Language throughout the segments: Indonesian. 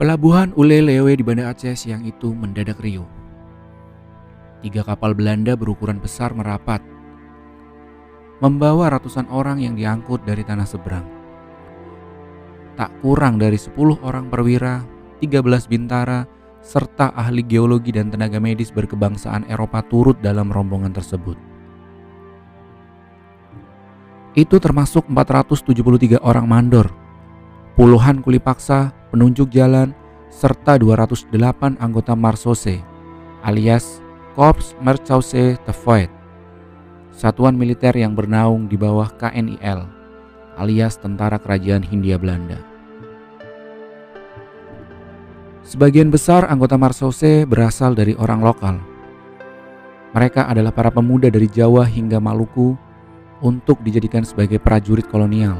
Pelabuhan Ulelewe di Banda Aceh siang itu mendadak riuh. 3 kapal Belanda berukuran besar merapat, membawa ratusan orang yang diangkut dari tanah seberang. Tak kurang dari 10 orang perwira, 13 bintara, serta ahli geologi dan tenaga medis berkebangsaan Eropa turut dalam rombongan tersebut. Itu termasuk 473 orang mandor, puluhan kuli paksa, penunjuk jalan, serta 208 anggota Marsose alias Korps Meerschaussee Tevoet, satuan militer yang bernaung di bawah KNIL alias Tentara Kerajaan Hindia Belanda. Sebagian besar anggota Marsose berasal dari orang lokal. Mereka adalah para pemuda dari Jawa hingga Maluku untuk dijadikan sebagai prajurit kolonial,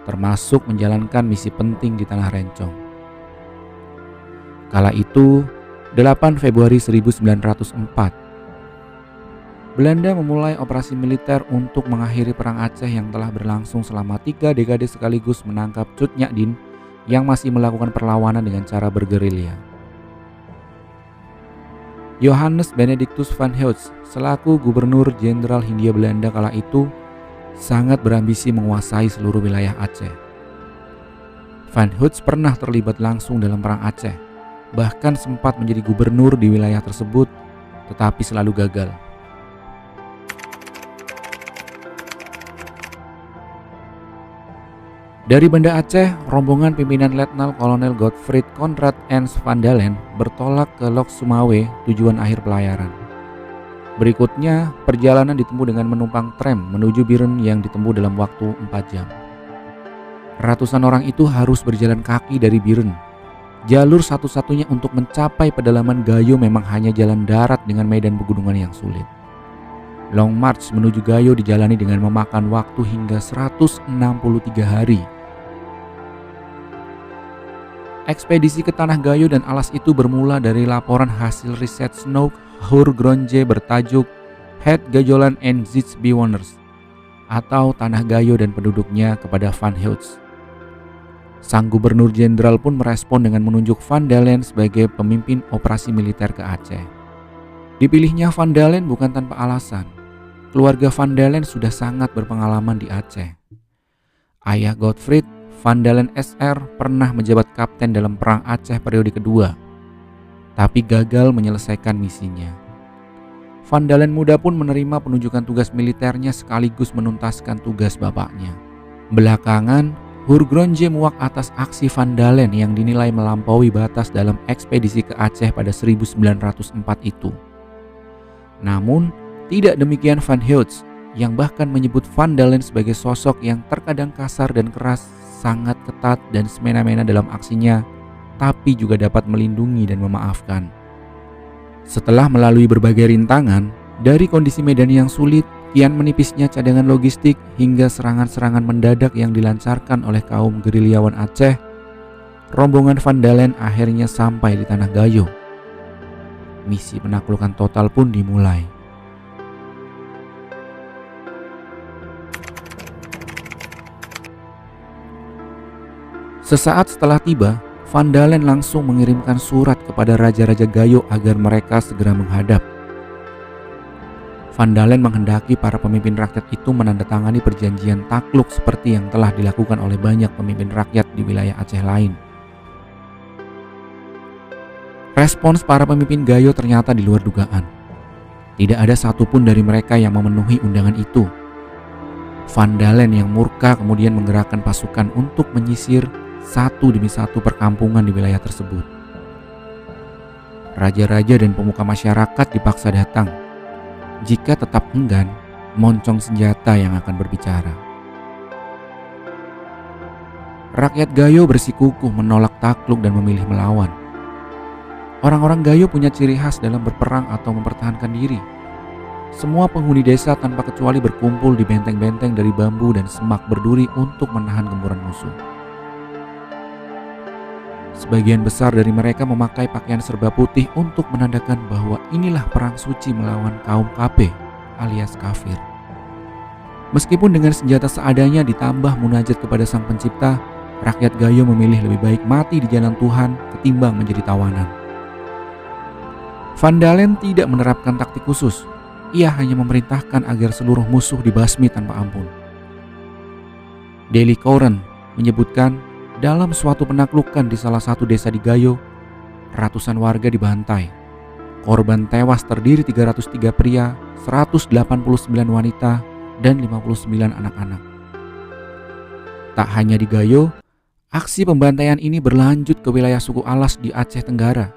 termasuk menjalankan misi penting di Tanah Rencong. Kala itu, 8 Februari 1904, Belanda memulai operasi militer untuk mengakhiri Perang Aceh yang telah berlangsung selama 3 dekade sekaligus menangkap Cut Nyak yang masih melakukan perlawanan dengan cara bergerilya. Johannes Benedictus van Heutz selaku Gubernur Jenderal Hindia Belanda kala itu sangat berambisi menguasai seluruh wilayah Aceh. Van Heutz pernah terlibat langsung dalam Perang Aceh, bahkan sempat menjadi gubernur di wilayah tersebut, tetapi selalu gagal. Dari Banda Aceh, rombongan pimpinan Letnan Kolonel Godfried Conrad Ernst van Dalen bertolak ke Lok Sumawe, tujuan akhir pelayaran. Berikutnya, perjalanan ditempuh dengan menumpang tram menuju Biren yang ditempuh dalam waktu 4 jam. Ratusan orang itu harus berjalan kaki dari Biren. Jalur satu-satunya untuk mencapai pedalaman Gayo memang hanya jalan darat dengan medan pegunungan yang sulit. Long March menuju Gayo dijalani dengan memakan waktu hingga 163 hari. Ekspedisi ke Tanah Gayo dan alas itu bermula dari laporan hasil riset Snoek Hurgronje bertajuk Het Gajolan en Zits Bewoners atau Tanah Gayo dan penduduknya kepada Van Heutz. Sang Gubernur Jenderal pun merespon dengan menunjuk Van Dalen sebagai pemimpin operasi militer ke Aceh. Dipilihnya Van Dalen bukan tanpa alasan. Keluarga Van Dalen sudah sangat berpengalaman di Aceh. Ayah Godfried, Van Dalen SR, pernah menjabat kapten dalam Perang Aceh periode kedua, tapi gagal menyelesaikan misinya. Van Dalen muda pun menerima penunjukan tugas militernya sekaligus menuntaskan tugas bapaknya. Belakangan, Hurgronje muak atas aksi Van Dalen yang dinilai melampaui batas dalam ekspedisi ke Aceh pada 1904 itu. Namun, tidak demikian Van Heutz yang bahkan menyebut Van Dalen sebagai sosok yang terkadang kasar dan keras, sangat ketat dan semena-mena dalam aksinya, tapi juga dapat melindungi dan memaafkan. Setelah melalui berbagai rintangan, dari kondisi medan yang sulit, kian menipisnya cadangan logistik hingga serangan-serangan mendadak yang dilancarkan oleh kaum gerilyawan Aceh, rombongan Van Dalen akhirnya sampai di Tanah Gayo. Misi penaklukan total pun dimulai. Sesaat setelah tiba, Van Dalen langsung mengirimkan surat kepada raja-raja Gayo agar mereka segera menghadap. Van Dalen menghendaki para pemimpin rakyat itu menandatangani perjanjian takluk seperti yang telah dilakukan oleh banyak pemimpin rakyat di wilayah Aceh lain. Respons para pemimpin Gayo ternyata di luar dugaan. Tidak ada satupun dari mereka yang memenuhi undangan itu. Van Dalen yang murka kemudian menggerakkan pasukan untuk menyisir satu demi satu perkampungan di wilayah tersebut. Raja-raja dan pemuka masyarakat dipaksa datang. Jika tetap enggan, moncong senjata yang akan berbicara. Rakyat Gayo bersikukuh menolak takluk dan memilih melawan. Orang-orang Gayo punya ciri khas dalam berperang atau mempertahankan diri. Semua penghuni desa tanpa kecuali berkumpul di benteng-benteng dari bambu dan semak berduri untuk menahan gempuran musuh. Sebagian besar dari mereka memakai pakaian serba putih untuk menandakan bahwa inilah perang suci melawan kaum kafir alias kafir. Meskipun dengan senjata seadanya ditambah munajat kepada Sang Pencipta, rakyat Gayo memilih lebih baik mati di jalan Tuhan ketimbang menjadi tawanan. Van Dalen tidak menerapkan taktik khusus. Ia hanya memerintahkan agar seluruh musuh dibasmi tanpa ampun. Daily Courant menyebutkan dalam suatu penaklukan di salah satu desa di Gayo, ratusan warga dibantai. Korban tewas terdiri 303 pria, 189 wanita, dan 59 anak-anak. Tak hanya di Gayo, aksi pembantaian ini berlanjut ke wilayah suku Alas di Aceh Tenggara.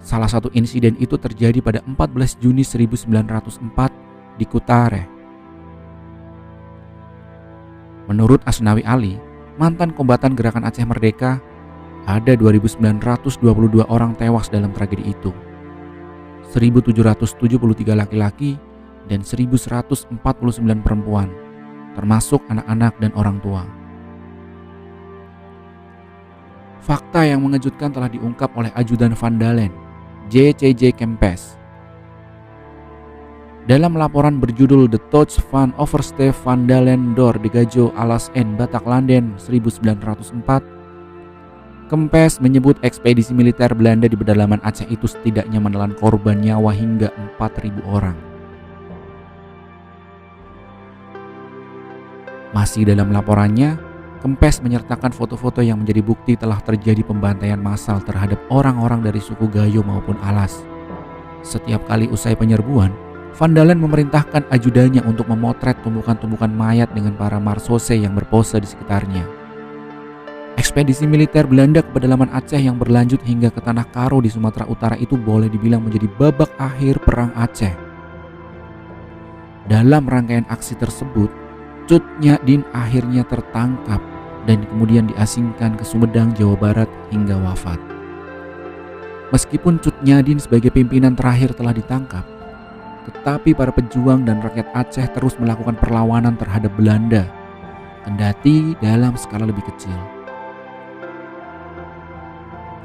Salah satu insiden itu terjadi pada 14 Juni 1904 di Kutare. Menurut Asnawi Ali, mantan kombatan Gerakan Aceh Merdeka, ada 2.922 orang tewas dalam tragedi itu. 1.773 laki-laki dan 1.149 perempuan, termasuk anak-anak dan orang tua. Fakta yang mengejutkan telah diungkap oleh ajudan Van Dalen, J.C.J. Kempes. Dalam laporan berjudul The Touch van Overste Van Dalen door de Gajo Alas en Bataklanden 1904, Kempes menyebut ekspedisi militer Belanda di pedalaman Aceh itu setidaknya menelan korban nyawa hingga 4.000 orang. Masih dalam laporannya, Kempes menyertakan foto-foto yang menjadi bukti telah terjadi pembantaian massal terhadap orang-orang dari suku Gayo maupun Alas. Setiap kali usai penyerbuan, Van Dalen memerintahkan ajudannya untuk memotret tumpukan-tumpukan mayat dengan para marsose yang berpose di sekitarnya. Ekspedisi militer Belanda ke pedalaman Aceh yang berlanjut hingga ke Tanah Karo di Sumatera Utara itu boleh dibilang menjadi babak akhir Perang Aceh. Dalam rangkaian aksi tersebut, Cut Nyak-Dien akhirnya tertangkap dan kemudian diasingkan ke Sumedang, Jawa Barat hingga wafat. Meskipun Cut Nyak-Dien sebagai pimpinan terakhir telah ditangkap, tetapi para pejuang dan rakyat Aceh terus melakukan perlawanan terhadap Belanda, kendati dalam skala lebih kecil.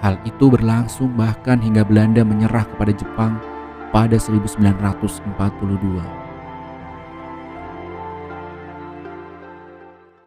Hal itu berlangsung bahkan hingga Belanda menyerah kepada Jepang pada 1942.